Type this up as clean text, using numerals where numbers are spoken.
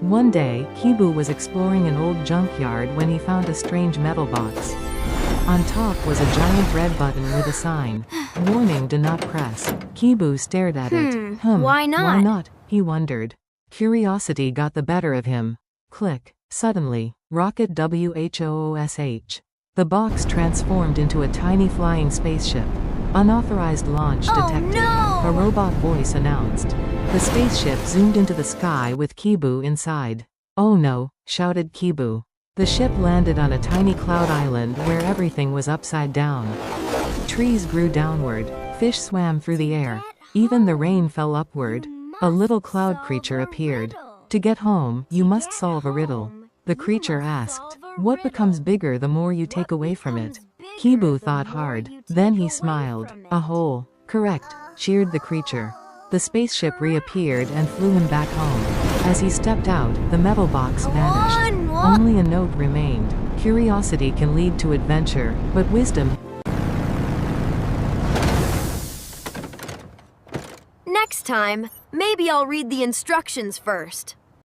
One day, Kiboo was exploring an old junkyard when he found a strange metal box. On top was a giant red button with a sign. Warning: do not press. Kiboo stared at it. Why not? Why not? He wondered. Curiosity got the better of him. Click. Suddenly, rocket WHOOSH. The box transformed into a tiny flying spaceship. Unauthorized launch detected. No! A robot voice announced. The spaceship zoomed into the sky with Kiboo inside. Oh no, shouted Kiboo. The ship landed on a tiny cloud island where everything was upside down. Trees grew downward. Fish swam through the air. Even the rain fell upward. A little cloud creature appeared. To get home, you must solve a riddle. The creature asked. What becomes bigger the more you take away from it? Kiboo thought hard. Then he smiled. A hole. Correct, cheered the creature. The spaceship reappeared and flew him back home. As he stepped out, the metal box vanished. Only a note remained. Curiosity can lead to adventure, but wisdom. Next time, maybe I'll read the instructions first.